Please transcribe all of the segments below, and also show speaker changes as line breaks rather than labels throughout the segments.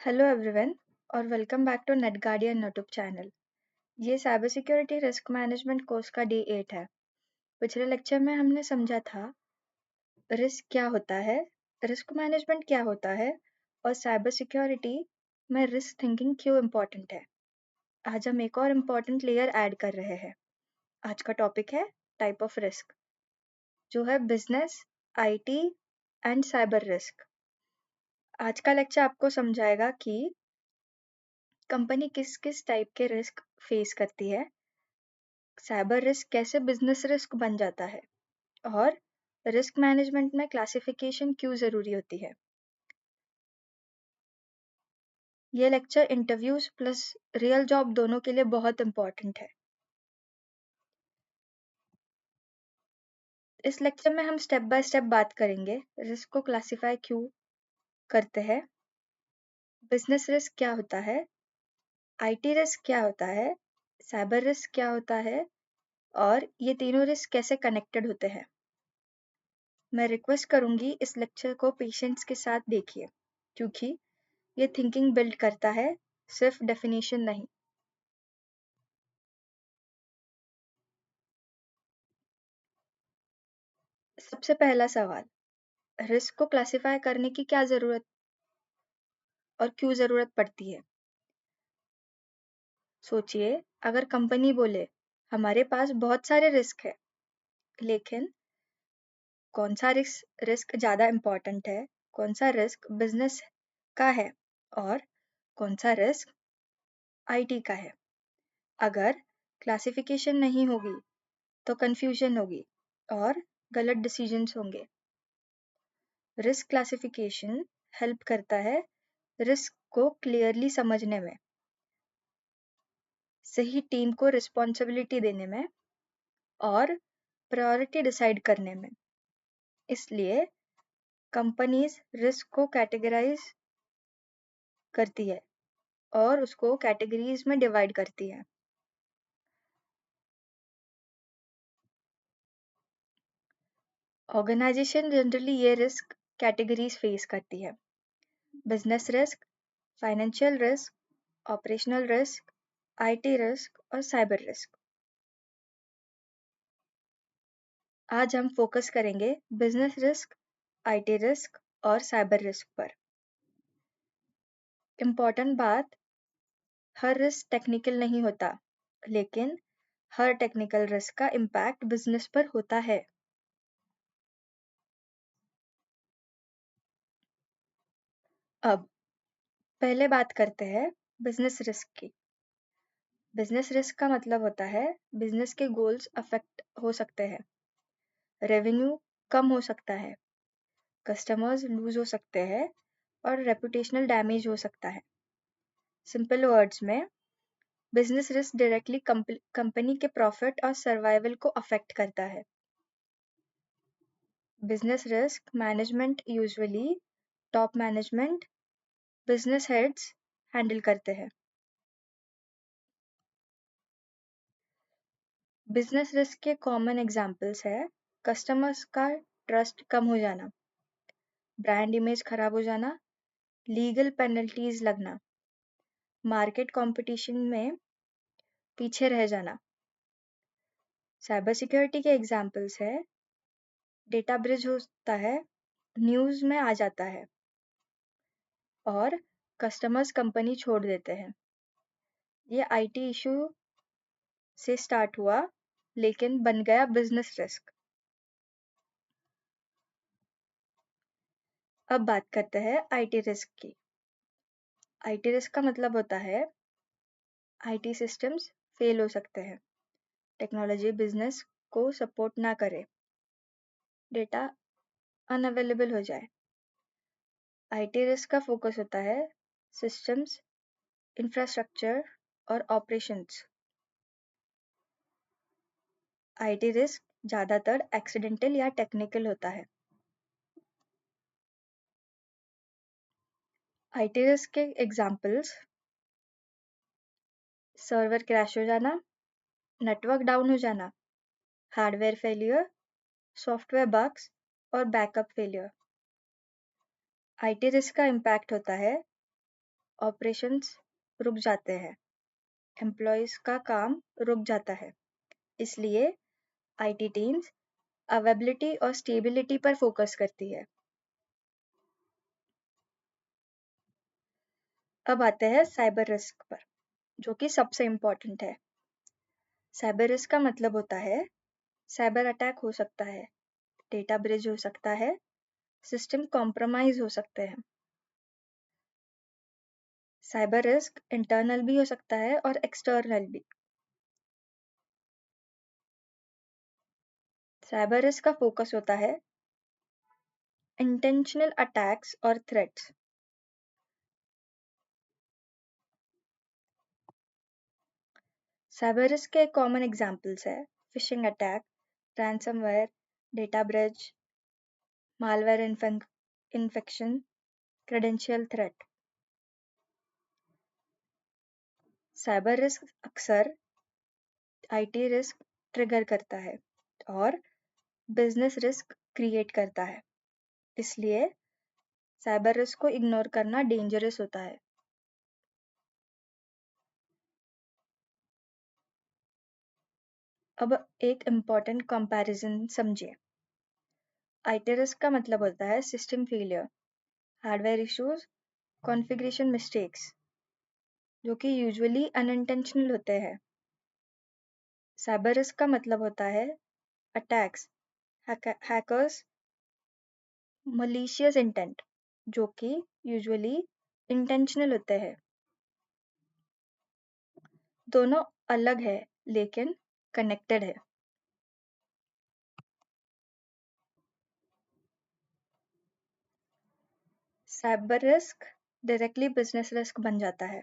Hello everyone और welcome back to Net Guardian YouTube channel. ये cyber security risk management course का day 8 है। पिछले लेक्चर में हमने समझा था रिस्क क्या होता है, रिस्क मैनेजमेंट क्या होता है और साइबर सिक्योरिटी में रिस्क थिंकिंग क्यों इम्पोर्टेंट है। आज हम एक और इम्पोर्टेंट लेयर ऐड कर रहे हैं। आज का टॉपिक है टाइप ऑफ रिस्क, जो है business, IT and cyber risk. आज का लेक्चर आपको समझाएगा कि कंपनी किस किस टाइप के रिस्क फेस करती है, साइबर रिस्क कैसे बिजनेस रिस्क बन जाता है और रिस्क मैनेजमेंट में क्लासिफिकेशन क्यों जरूरी होती है। ये lecture interviews plus real job दोनों के लिए बहुत इंपॉर्टेंट है। इस लेक्चर में हम स्टेप बाय स्टेप बात करेंगे रिस्क को क्लासिफाई क्यों करते हैं, बिजनेस रिस्क क्या होता है, आईटी रिस्क क्या होता है, साइबर रिस्क क्या होता है और ये तीनों रिस्क कैसे कनेक्टेड होते हैं। मैं रिक्वेस्ट करूंगी इस लेक्चर को पेशेंस के साथ देखिए, क्योंकि ये थिंकिंग बिल्ड करता है, सिर्फ डेफिनेशन नहीं। सबसे पहला सवाल, रिस्क को क्लासिफाई करने की क्या जरूरत और क्यों जरूरत पड़ती है। सोचिए, अगर कंपनी बोले हमारे पास बहुत सारे रिस्क है, लेकिन कौन सा रिस्क ज्यादा इम्पोर्टेंट है, कौन सा रिस्क बिजनेस का है और कौन सा रिस्क आईटी का है। अगर क्लासिफिकेशन नहीं होगी तो कंफ्यूजन होगी और गलत डिसीजंस होंगे। रिस्क क्लासिफिकेशन हेल्प करता है रिस्क को क्लियरली समझने में, सही टीम को रिस्पॉन्सिबिलिटी देने में और प्रायोरिटी डिसाइड करने में। इसलिए कंपनीज रिस्क को कैटेगराइज करती है और उसको कैटेगरीज में डिवाइड करती है। ऑर्गेनाइजेशन जनरली ये रिस्क कैटेगरीज फेस करती है: business risk, financial risk, operational risk, IT risk और साइबर रिस्क। आज हम फोकस करेंगे बिजनेस रिस्क, आईटी रिस्क और साइबर रिस्क पर। इम्पोर्टेंट बात, हर रिस्क टेक्निकल नहीं होता, लेकिन हर टेक्निकल रिस्क का इम्पैक्ट बिजनेस पर होता है। अब पहले बात करते हैं बिजनेस रिस्क की। बिजनेस रिस्क का मतलब होता है बिजनेस के गोल्स अफेक्ट हो सकते हैं, रेवेन्यू कम हो सकता है, कस्टमर्स लूज हो सकते हैं और रेपुटेशनल डैमेज हो सकता है। सिंपल वर्ड्स में, बिजनेस रिस्क डायरेक्टली कंपनी के प्रॉफिट और सर्वाइवल को अफेक्ट करता है। Business risk management usually top management, business heads handle करते हैं। बिजनेस रिस्क के कॉमन एग्जांपल्स है कस्टमर्स का ट्रस्ट कम हो जाना, ब्रांड इमेज खराब हो जाना, लीगल पेनल्टीज लगना, मार्केट कंपटीशन में पीछे रह जाना। साइबर सिक्योरिटी के एग्जांपल्स है डेटा ब्रीच होता है, न्यूज में आ जाता है और कस्टमर्स कंपनी छोड़ देते हैं। ये आईटी इशू से स्टार्ट हुआ लेकिन बन गया बिजनेस रिस्क। अब बात करते हैं आईटी रिस्क की। आईटी रिस्क का मतलब होता है आईटी सिस्टम्स फेल हो सकते हैं, टेक्नोलॉजी बिजनेस को सपोर्ट ना करे, डेटा अनअवेलेबल हो जाए। आईटी रिस्क का फोकस होता है सिस्टम्स, इंफ्रास्ट्रक्चर और ऑपरेशंस। आईटी रिस्क ज़्यादातर एक्सीडेंटल या टेक्निकल होता है। आईटी रिस्क के एग्जांपल्स, सर्वर क्रैश हो जाना, नेटवर्क डाउन हो जाना, हार्डवेयर फेलियर, सॉफ्टवेयर बग्स और बैकअप फेलियर। आईटी रिस्क का इम्पैक्ट होता है ऑपरेशंस रुक जाते हैं, एम्प्लॉयज का काम रुक जाता है। इसलिए आईटी टीम्स अवेलेबिलिटी और स्टेबिलिटी पर फोकस करती है। अब आते हैं साइबर रिस्क पर, जो कि सबसे इम्पोर्टेंट है। साइबर रिस्क का मतलब होता है साइबर अटैक हो सकता है, डेटा ब्रीच हो सकता है, सिस्टम कॉम्प्रोमाइज हो सकते हैं। साइबर रिस्क इंटरनल भी हो सकता है और एक्सटर्नल भी। साइबर रिस्क का फोकस होता है इंटेंशनल अटैक्स और थ्रेट्स। साइबर रिस्क के कॉमन एग्जांपल्स है phishing attack, ransomware, data breach, malware infection, credential threat. Cyber risk अक्सर आईटी रिस्क ट्रिगर करता है और बिजनेस रिस्क क्रिएट करता है। इसलिए साइबर रिस्क को इग्नोर करना डेंजरस होता है। अब एक इम्पॉर्टेंट कंपैरिजन समझिए। आईटी रिस्क का मतलब होता है system failure, hardware issues, configuration mistakes, जो कि यूजुअली अनइंटेंशनल होते हैं। साइबर रिस्क का मतलब होता है अटैक्स, हैकर्स, मलिशियस इंटेंट, जो कि यूजुअली इंटेंशनल होते हैं। दोनों अलग है लेकिन कनेक्टेड है। Cyber risk directly business risk बन जाता है,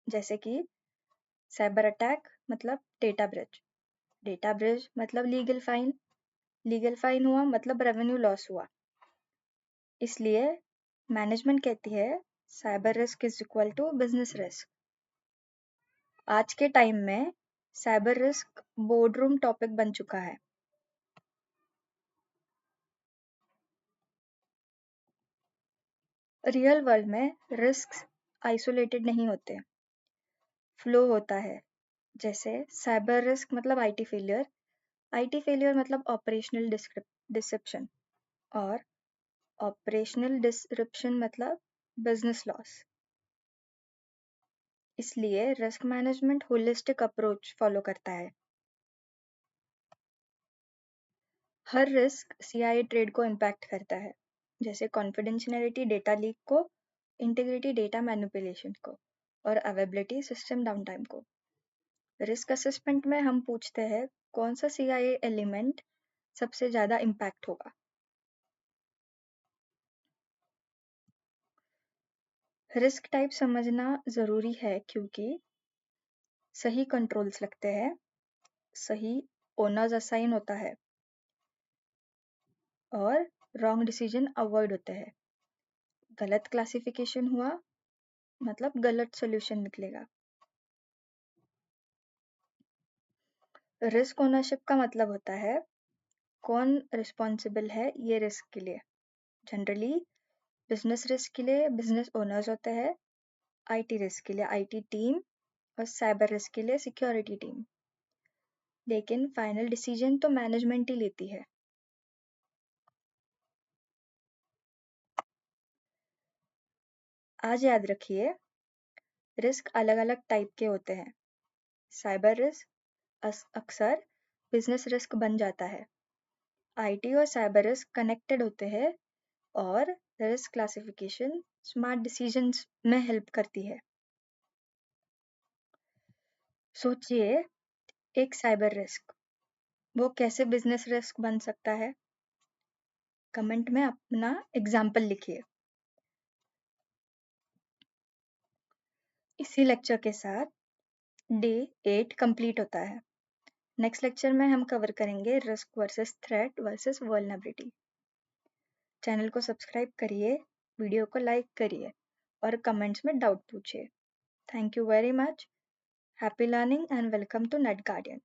जैसे कि साइबर अटैक मतलब डेटा ब्रिज मतलब लीगल फाइन हुआ मतलब रेवेन्यू लॉस हुआ। इसलिए मैनेजमेंट कहती है cyber risk is equal to business risk. आज के टाइम में साइबर रिस्क बोर्डरूम टॉपिक बन चुका है। रियल वर्ल्ड में रिस्क आइसोलेटेड नहीं होते, फ्लो होता है। जैसे साइबर रिस्क मतलब आईटी फेलियर मतलब ऑपरेशनल डिसेप्शन, और ऑपरेशनल डिसरप्शन मतलब बिजनेस लॉस। इसलिए risk management holistic approach follow करता है। हर रिस्क सीआईए ट्रेड को इम्पैक्ट करता है, जैसे कॉन्फिडेंशियलिटी डेटा लीक को, इंटीग्रिटी डेटा मैनिपुलेशन को, और अवेलेबिलिटी सिस्टम डाउनटाइम को। रिस्क असेसमेंट में हम पूछते हैं कौन सा सीआईए एलिमेंट सबसे ज़्यादा इम्पैक्ट होगा। रिस्क टाइप समझना ज़रूरी है क्योंकि सही कंट्रोल्स लगते हैं, सही ओनर्स असाइन होता है और रॉन्ग डिसीजन अवॉइड होते हैं। गलत क्लासिफिकेशन हुआ मतलब गलत सॉल्यूशन निकलेगा। रिस्क ओनरशिप का मतलब होता है कौन रिस्पॉन्सिबल है ये रिस्क के लिए। जनरली बिजनेस रिस्क के लिए बिजनेस ओनर्स होते हैं, आईटी रिस्क के लिए आईटी टीम, और साइबर रिस्क के लिए सिक्योरिटी टीम। लेकिन फाइनल डिसीजन तो मैनेजमेंट ही लेती है। आज याद रखिए रिस्क अलग अलग टाइप के होते हैं। साइबर रिस्क अक्सर बिजनेस रिस्क बन जाता है। आईटी और साइबर रिस्क कनेक्टेड होते हैं और रिस्क क्लासिफिकेशन स्मार्ट डिसीजंस में हेल्प करती है। सोचिए एक साइबर रिस्क वो कैसे बिजनेस रिस्क बन सकता है। कमेंट में अपना एग्जाम्पल लिखिए। इसी लेक्चर के साथ डे 8 कंप्लीट होता है। नेक्स्ट लेक्चर में हम कवर करेंगे risk versus threat versus vulnerability. Channel को सब्सक्राइब करिए, वीडियो को लाइक करिए और कमेंट्स में डाउट पूछिए। Thank you very much. Happy learning and welcome to Net guardian.